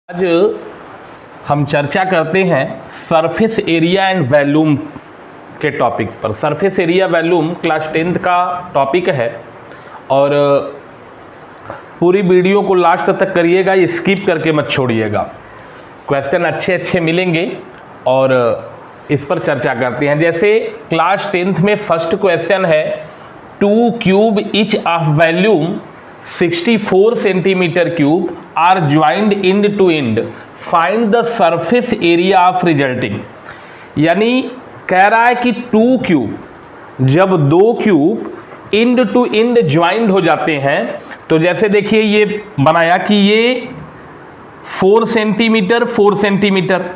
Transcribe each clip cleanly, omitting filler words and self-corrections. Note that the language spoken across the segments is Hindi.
आज हम चर्चा करते हैं सरफेस एरिया एंड वॉल्यूम के टॉपिक पर। Surface area volume class 10th का टॉपिक है और पूरी वीडियो को लास्ट तक करिएगा, स्किप करके मत छोड़िएगा। क्वेश्चन अच्छे अच्छे मिलेंगे और इस पर चर्चा करते हैं। जैसे क्लास 10th में फर्स्ट क्वेश्चन है 2 cube each of volume 64 centimetre cube are joined end to end, find the surface area of resulting. यानी कह रहा है कि 2 क्यूब, जब 2 cube end to end joined हो जाते हैं, तो जैसे देखिए ये बनाया कि ये 4 सेंटीमीटर 4 सेंटीमीटर,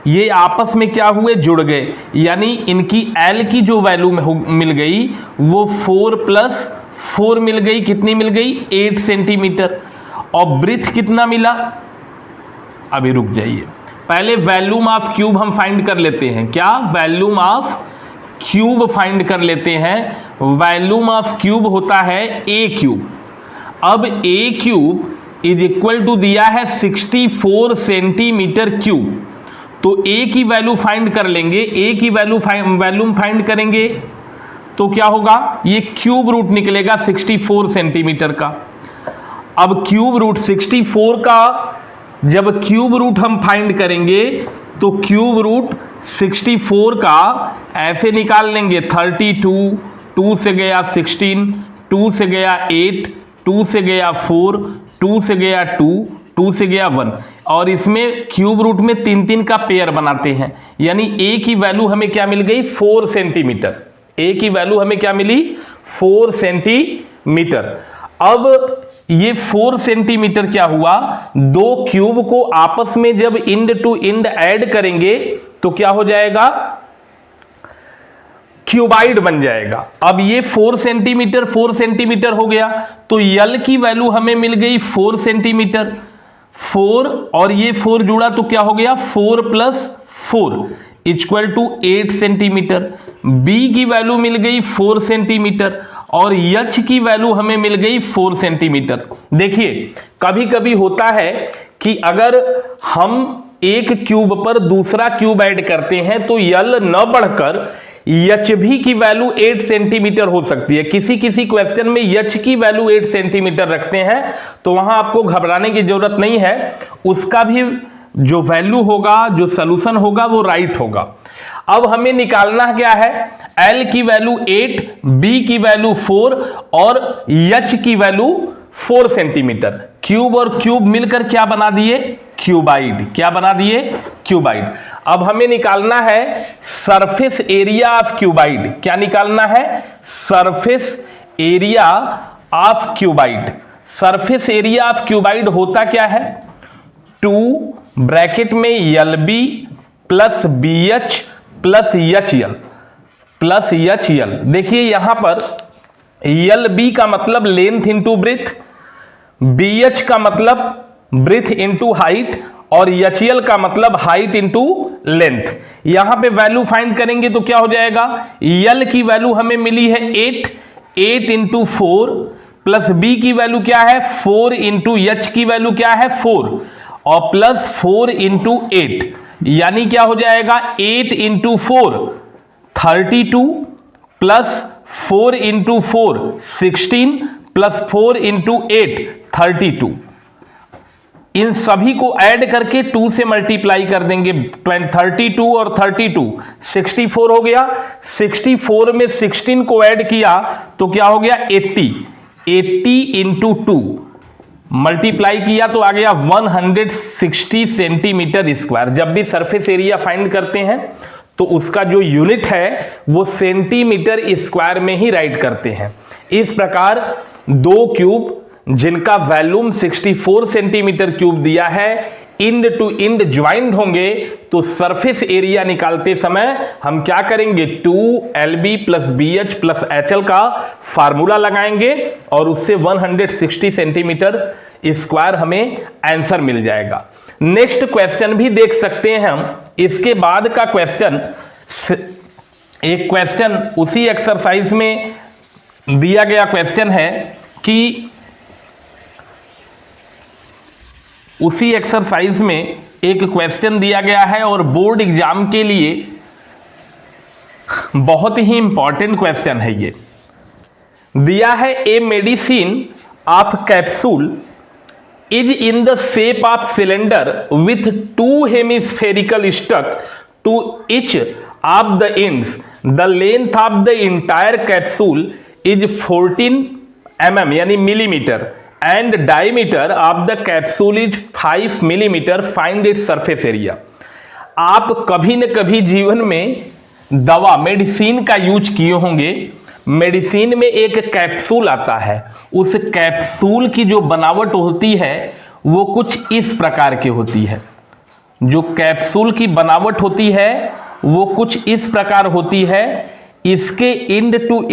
ये आपस में क्या हुए, जुड़ गए। यानी इनकी एल की जो वैल्यू मिल गई वो 4 + 4 मिल गई। कितनी मिल गई? 8 सेंटीमीटर। और ब्रीथ कितना मिला? अभी रुक जाइए, पहले वॉल्यूम ऑफ क्यूब हम फाइंड कर लेते हैं। क्या? वॉल्यूम ऑफ क्यूब फाइंड कर लेते हैं। वॉल्यूम ऑफ क्यूब होता है ए क्यूब। अब ए क्यूब इज इक्वल टू दिया है 64 सेंटीमीटर क्यूब, तो ए की वैल्यू फाइंड कर लेंगे। ए की वॉल्यूम फाइंड करेंगे तो क्या होगा? ये क्यूब रूट निकलेगा 64 सेंटीमीटर का। अब क्यूब रूट 64 का जब क्यूब रूट हम फाइंड करेंगे तो क्यूब रूट 64 का ऐसे निकाल लेंगे 32, 2 से गया 16, 2 से गया 8, 2 से गया 4, 2 से गया 2, 2 से गया 1। और इसमें क्यूब रूट में 3-3 का पेयर बनाते हैं। यानी ए की वैल्यू हमें क्या मिल गई? 4 सेंटीमीटर। ए की वैल्यू हमें क्या मिली? 4 सेंटीमीटर। अब ये 4 सेंटीमीटर क्या हुआ? 2 क्यूब को आपस में जब इंड टू इंड ऐड करेंगे तो क्या हो जाएगा? क्यूबाइड बन जाएगा। अब ये 4 सेंटीमीटर हो गया, तो यल की वैल्यू हमें मिल गई 4 सेंटीमीटर। 4 और ये 4 जुड़ा तो क्या हो गया? 4 + 4 = 8 सेंटीमीटर। बी की वैल्यू मिल गई 4 सेंटीमीटर और एच की वैल्यू हमें मिल गई 4 सेंटीमीटर। देखिए कभी कभी होता है कि अगर हम एक क्यूब पर दूसरा क्यूब ऐड करते हैं तो यल न बढ़कर एच भी की वैल्यू 8 सेंटीमीटर हो सकती है। किसी किसी क्वेश्चन में एच की वैल्यू 8 सेंटीमीटर रखते हैं, तो वहां आपको घबराने की जरूरत नहीं है। उसका भी जो वैल्यू होगा, जो सॉल्यूशन होगा, वो राइट होगा। अब हमें निकालना क्या है? एल की वैल्यू 8, बी की वैल्यू 4 और एच की वैल्यू 4 सेंटीमीटर। क्यूब और क्यूब मिलकर क्या बना दिए? क्यूबाइड। क्या बना दिए? क्यूबाइड। अब हमें निकालना है सरफेस एरिया ऑफ क्यूबाइड। क्या निकालना है? Surface area of cuboid. Surface area of cuboid होता क्या है? 2 ब्रैकेट में LB + BH + HL। देखिए यहां पर LB का मतलब लेंथ इंटू ब्रेथ, BH का मतलब ब्रेथ इंटू हाइट और HL का मतलब हाइट इंटू लेंथ। यहां पे वैल्यू फाइंड करेंगे तो क्या हो जाएगा? L की वैल्यू हमें मिली है 8 × 4 प्लस B की वैल्यू क्या है? 4 × H की वैल्यू क्या है? 4 और प्लस 4 × 8, यानी क्या हो जाएगा? 8 × 4 32 प्लस 4 × 4 16 प्लस 4 × 8 32। इन सभी को ऐड करके 2 से मल्टीप्लाई कर देंगे। 32 और 32 64 हो गया। 64 में 16 को ऐड किया तो क्या हो गया? 80 × 2 मल्टीप्लाई किया तो आ गया 160 सेंटीमीटर स्क्वायर। जब भी सरफेस एरिया फाइंड करते हैं तो उसका जो यूनिट है वो सेंटीमीटर स्क्वायर में ही राइट करते हैं। इस प्रकार 2 क्यूब जिनका वॉल्यूम 64 सेंटीमीटर क्यूब दिया है, इंड टू इंड ज्वाइंड होंगे, तो सरफेस एरिया निकालते समय हम क्या करेंगे? 2LB + BH + HL का फार्मूला लगाएंगे और उससे 160 सेंटीमीटर स्क्वायर हमें आंसर मिल जाएगा। नेक्स्ट क्वेश्चन भी देख सकते हैं हम। इसके बाद का क्वेश्चन, एक क्वेश्चन उसी एक्सरसाइज में दिया गया क्वेश्चन है कि उसी एक्सरसाइज में एक क्वेश्चन दिया गया है और बोर्ड एग्जाम के लिए बहुत ही इंपॉर्टेंट क्वेश्चन है। ये दिया है a medicine of capsule is in the shape of cylinder with 2 hemispherical stuck to each of the ends. The length of the entire capsule is 14 mm यानी millimetre and diameter of the capsule is 5 millimetre. Find its surface area. आप कभी न कभी जीवन में दवा मेडिसिन का यूज किए होंगे। मेडिसिन में एक कैप्सूल आता है, उस कैप्सूल की जो बनावट होती है वो कुछ इस प्रकार की होती है। जो कैप्सूल की बनावट होती है वो कुछ इस प्रकार होती है। इसके एंड टू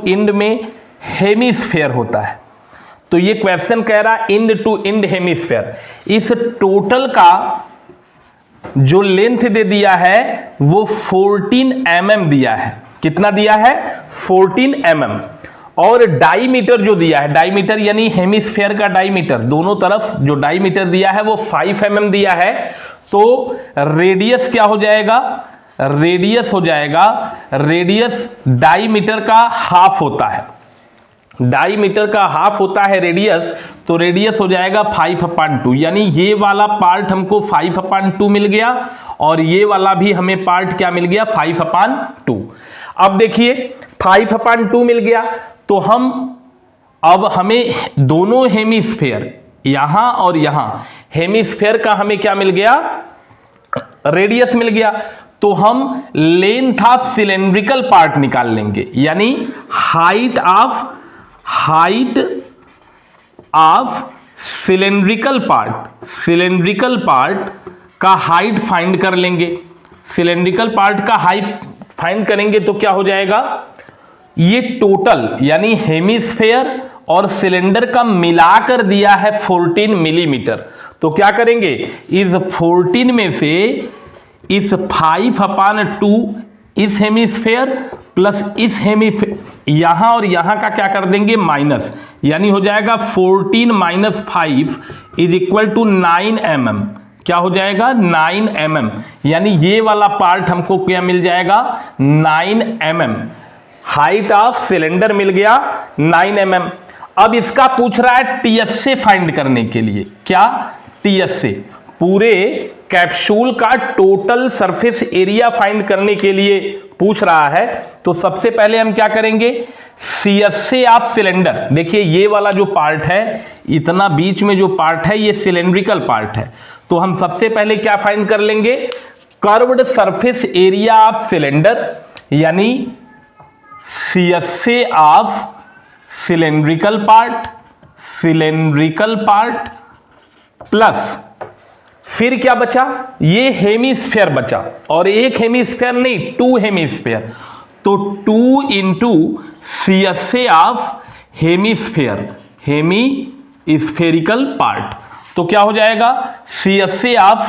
एंड में हेमिस्फेयर होता है। तो ये क्वेश्चन कह रहा है एंड टू एंड हेमिस्फेयर। इस टोटल का जो लेंथ दे दिया है वो 14 mm दिया है। कितना दिया है? 14 mm। और डाईमीटर जो दिया है, डाईमीटर यानी हेमिस्फेयर का डाईमीटर, दोनों तरफ जो डाईमीटर दिया है वो 5 mm दिया है। तो रेडियस क्या हो जाएगा? रेडियस हो जाएगा, रेडियस डाईमीटर का हाफ होता है। डाईमीटर का हाफ होता है रेडियस, तो रेडियस हो जाएगा 5/2। यानी ये वाला पार्ट हमको 5/2 मिल गया और ये वाला भी हमें पार्ट क्या मिल गया? 5/2। अब देखिए 5/2 मिल गया तो अब हमें दोनों हेमिस्फेयर यहां और यहां हेमिस्फेयर का हमें क्या मिल गया? रेडियस मिल गया। तो हम लेंथ ऑफ सिलेंड्रिकल पार्ट निकाल लेंगे, यानी हाइट ऑफ सिलेंड्रिकल पार्ट का हाइट फाइंड कर लेंगे। सिलेंड्रिकल पार्ट का हाइट फाइंड करेंगे तो क्या हो जाएगा? ये टोटल यानी हेमिस्फेयर और सिलेंडर का मिलाकर दिया है 14 मिलीमीटर। तो क्या करेंगे? इस 14 में से इस 5/2 इस हेमिस्फेयर प्लस इस हेमिस्फेयर यहां और यहां का क्या कर देंगे? माइनस, यानी हो जाएगा 14 - 5 इज इक्वल टू 9 mm। क्या हो जाएगा? 9 mm। यानी ये वाला पार्ट हमको क्या मिल जाएगा? 9 mm। हाइट ऑफ सिलेंडर मिल गया 9 mm। अब इसका पूछ रहा है टीएसए फाइंड करने के लिए। क्या? टीएसए, पूरे कैप्सूल का टोटल सरफेस एरिया फाइंड करने के लिए पूछ रहा है। तो सबसे पहले हम क्या करेंगे? CSA of cylinder. देखिए ये वाला जो पार्ट है, इतना बीच में जो पार्ट है ये सिलेंड्रिकल पार्ट है। तो हम सबसे पहले क्या फाइंड कर लेंगे? Curved surface area of cylinder, यानी CSA of cylindrical part plus फिर क्या बचा? ये हेमिस्फेयर बचा, और एक हेमिस्फेयर नहीं 2 हेमिस्फेयर। तो 2 × सीएसए ऑफ हेमिस्फेरिकल पार्ट। तो क्या हो जाएगा? सीएसए ऑफ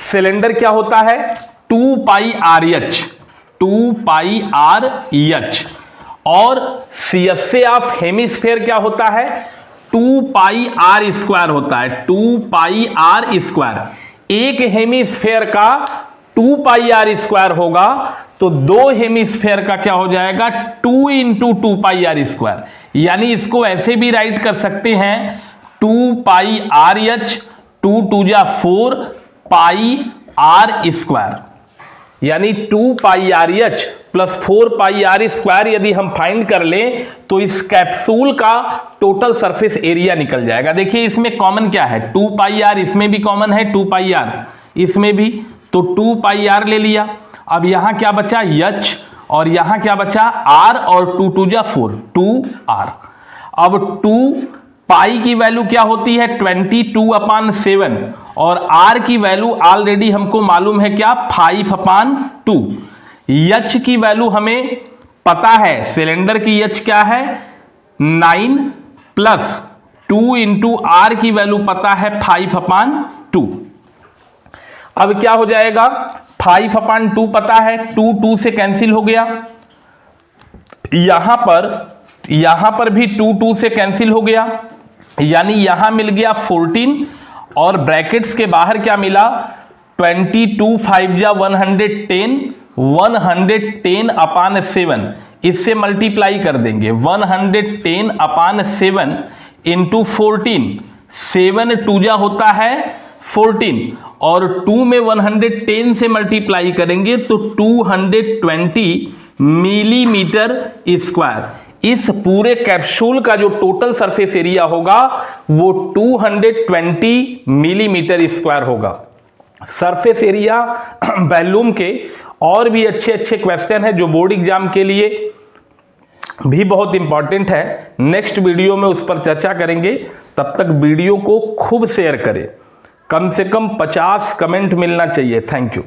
सिलेंडर क्या होता है? 2πRh और सीएसए ऑफ हेमिस्फेयर क्या होता है? 2πr² होता है। 2πr²। एक हेमिस्फेयर का 2πr² होगा तो दो हेमिस्फेयर का क्या हो जाएगा? 2 × 2πr²। यानी इसको ऐसे भी राइट कर सकते हैं 2πRh 2 × 2 = 4 πr²। यानी 2πRh प्लस 4πr² यदि हम फाइंड कर लें तो इस कैप्सूल का टोटल सरफेस एरिया निकल जाएगा। देखिए इसमें कॉमन क्या है? 2πr, इसमें भी कॉमन है 2πr, इसमें भी, तो 2πr ले लिया। अब यहां क्या बचा? h, और यहां क्या बचा? r, और 2 × 2 = 4 2r। अब 2 पाई की वैल्यू क्या होती है? 22/7, और r की वैल्यू ऑलरेडी हमको मालूम है क्या? 5/2। h की वैल्यू हमें पता है, सिलेंडर की h क्या है? 9 प्लस 2 × r की वैल्यू पता है 5/2। अब क्या हो जाएगा? 5/2 पता है, 2 से कैंसिल हो गया। यहां पर भी 2 से कैंसिल हो गया। यानी यहां मिल गया 14 और ब्रैकेट्स के बाहर क्या मिला 22 5 जा 110 110 अपान 7 इससे मल्टीप्लाई कर देंगे 110 अपान 7 इंटू 14 7 2 जा होता है 14 और 2 में 110 से मल्टीप्लाई करेंगे तो 220 मिलीमीटर स्क्वायर। इस पूरे कैप्सूल का जो टोटल सरफेस एरिया होगा वो 220 मिलीमीटर स्क्वायर होगा। सरफेस एरिया वॉल्यूम के और भी अच्छे अच्छे क्वेश्चन हैं जो बोर्ड एग्जाम के लिए भी बहुत इंपॉर्टेंट है। नेक्स्ट वीडियो में उस पर चर्चा करेंगे। तब तक वीडियो को खूब शेयर करें, कम से कम 50 कमेंट मिलना चाहिए। Thank you.